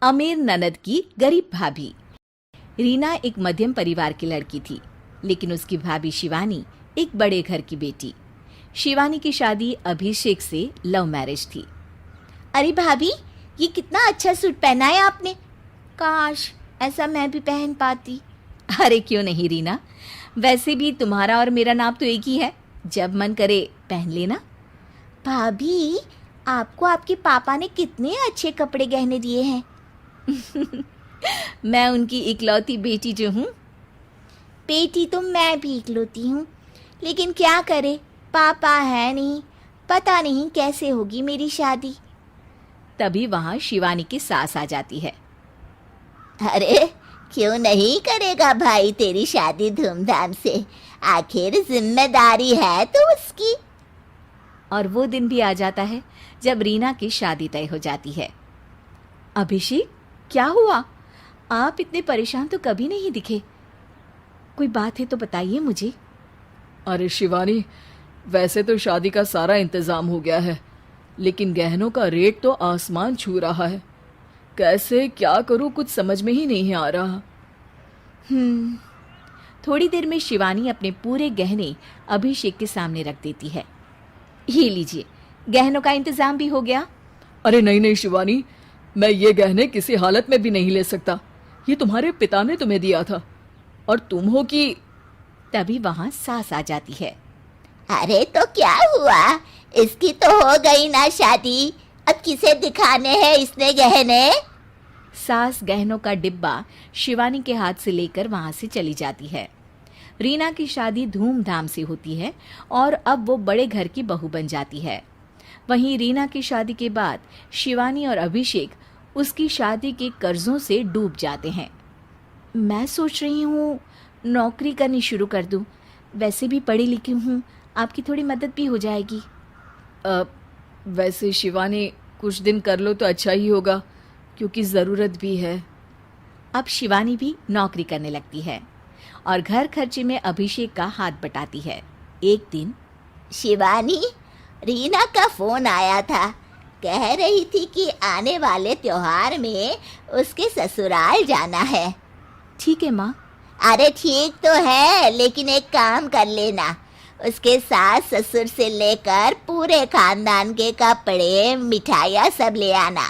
अमीर ननद की गरीब भाभी। रीना एक मध्यम परिवार की लड़की थी, लेकिन उसकी भाभी शिवानी एक बड़े घर की बेटी। शिवानी की शादी अभिषेक से लव मैरिज थी। अरे भाभी, ये कितना अच्छा सूट पहना है आपने। काश ऐसा मैं भी पहन पाती। अरे क्यों नहीं रीना, वैसे भी तुम्हारा और मेरा नाम तो एक ही है, जब मन करे पहन लेना। भाभी, आपको आपके पापा ने कितने अच्छे कपड़े गहने दिए हैं। मैं उनकी इकलौती बेटी जो हूँ। बेटी तो मैं भी इकलौती हूँ, लेकिन क्या करे, पापा है नहीं। पता नहीं कैसे होगी मेरी शादी। तभी वहाँ शिवानी की सास आ जाती है। अरे क्यों नहीं करेगा भाई तेरी शादी धूमधाम से, आखिर जिम्मेदारी है तो उसकी। और वो दिन भी आ जाता है जब रीना की शादी तय हो जाती है। अभिषेक, क्या हुआ? आप इतने परेशान तो कभी नहीं दिखे। कोई बात है तो बताइए मुझे। अरे शिवानी, वैसे तो शादी का सारा इंतज़ाम हो गया है, लेकिन गहनों का रेट तो आसमान छू रहा है। कैसे क्या करूं, कुछ समझ में ही नहीं आ रहा। थोड़ी देर में शिवानी अपने पूरे गहने अभिषेक के सामने रख देती है। ये लीजिए, गहनों का इंतजाम भी हो गया। अरे नहीं नहीं शिवानी, मैं ये गहने किसी हालत में भी नहीं ले सकता। ये तुम्हारे पिता ने तुम्हें दिया था, और तुम हो कि। तभी वहां सास आ जाती है। अरे तो क्या हुआ, इसकी तो हो गई ना शादी, अब किसे दिखाने हैं इसने गहने। सास गहनों का डिब्बा शिवानी के हाथ से लेकर वहां से चली जाती है। रीना की शादी धूमधाम से होती है और अब वो बड़े घर की बहू बन जाती है। वहीं रीना की शादी के बाद शिवानी और अभिषेक उसकी शादी के कर्जों से डूब जाते हैं। मैं सोच रही हूँ नौकरी करनी शुरू कर दूँ, वैसे भी पढ़ी लिखी हूँ, आपकी थोड़ी मदद भी हो जाएगी। वैसे शिवानी, कुछ दिन कर लो तो अच्छा ही होगा, क्योंकि ज़रूरत भी है। अब शिवानी भी नौकरी करने लगती है और घर खर्चे में अभिषेक का हाथ बटाती है। एक दिन शिवानी, रीना का फोन आया था, कह रही थी कि आने वाले त्योहार में उसके ससुराल जाना है। ठीक है माँ। अरे ठीक तो है, लेकिन एक काम कर लेना, उसके सास ससुर से लेकर पूरे खानदान के कपड़े मिठाइयाँ सब ले आना,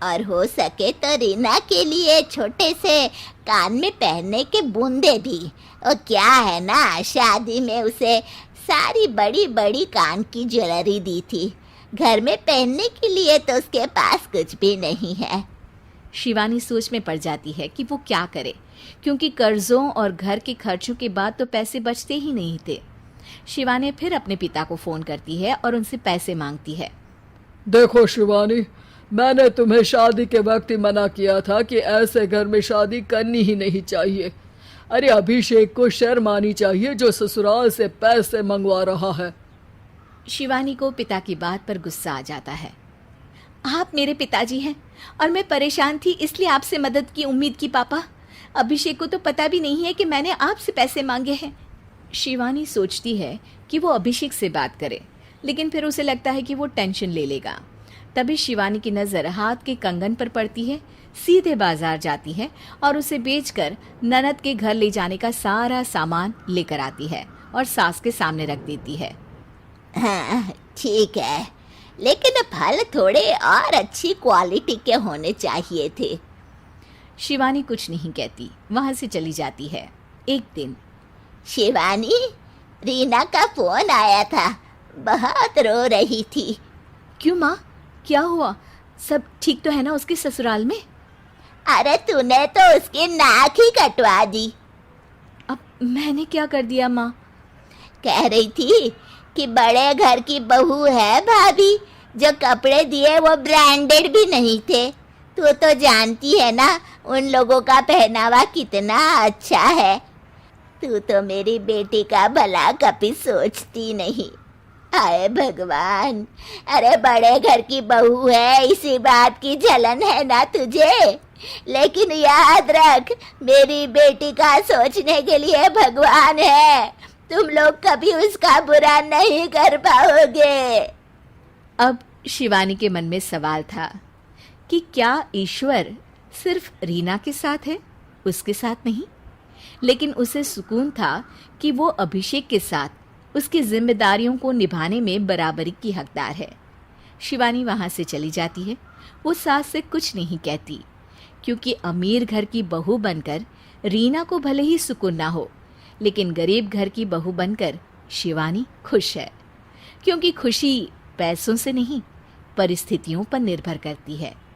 और हो सके तो रीना के लिए छोटे से कान में पहनने के बूंदे भी। और क्या है ना, शादी में उसे सारी बड़ी बड़ी कान की ज्वेलरी दी थी, घर में पहनने के लिए तो उसके पास कुछ भी नहीं है। शिवानी सोच में पड़ जाती है कि वो क्या करे, क्योंकि कर्जों और घर के खर्चों के बाद तो पैसे बचते ही नहीं थे। शिवानी फिर अपने पिता को फोन करती है और उनसे पैसे मांगती है। देखो शिवानी, मैंने तुम्हें शादी के वक्त ही मना किया था कि ऐसे घर में शादी करनी ही नहीं चाहिए। अरे अभिषेक को शर्म आनी चाहिए जो ससुराल से पैसे मंगवा रहा है। शिवानी को पिता की बात पर गुस्सा आ जाता है। आप मेरे पिताजी हैं और मैं परेशान थी, इसलिए आपसे मदद की उम्मीद की पापा। अभिषेक को तो पता भी नहीं है कि मैंने आपसे पैसे मांगे हैं। शिवानी सोचती है कि वो अभिषेक से बात करे, लेकिन फिर उसे लगता है कि वो टेंशन ले लेगा। तभी शिवानी की नज़र हाथ के कंगन पर पड़ती है, सीधे बाजार जाती है और उसे बेचकर ननद के घर ले जाने का सारा सामान लेकर आती है और सास के सामने रख देती है। हाँ ठीक है, लेकिन फल थोड़े और अच्छी क्वालिटी के होने चाहिए थे। शिवानी कुछ नहीं कहती, वहां से चली जाती है। एक दिन शिवानी, रीना का फोन आया था, बहुत रो रही थी। क्यों माँ, क्या हुआ? सब ठीक तो है ना उसके ससुराल में? अरे तूने तो उसकी नाक ही कटवा दी। अब मैंने क्या कर दिया माँ? कह रही थी कि बड़े घर की बहू है भाभी, जो कपड़े दिए वो ब्रांडेड भी नहीं थे। तू तो जानती है ना उन लोगों का पहनावा कितना अच्छा है। तू तो मेरी बेटी का भला कभी सोचती नहीं। हाय भगवान, अरे बड़े घर की बहू है, इसी बात की जलन है ना तुझे, लेकिन याद रख मेरी बेटी का सोचने के लिए भगवान है, तुम लोग कभी उसका बुरा नहीं कर पाओगे। अब शिवानी के मन में सवाल था कि क्या ईश्वर सिर्फ रीना के साथ है, उसके साथ नहीं। लेकिन उसे सुकून था कि वो अभिषेक के साथ उसकी जिम्मेदारियों को निभाने में बराबरी की हकदार है। शिवानी वहाँ से चली जाती है। वो सास से कुछ नहीं कहती, क्योंकि अमीर घर की बहू बनकर रीना को भले ही सुकून ना हो, लेकिन गरीब घर की बहू बनकर शिवानी खुश है। क्योंकि खुशी पैसों से नहीं, परिस्थितियों पर निर्भर करती है।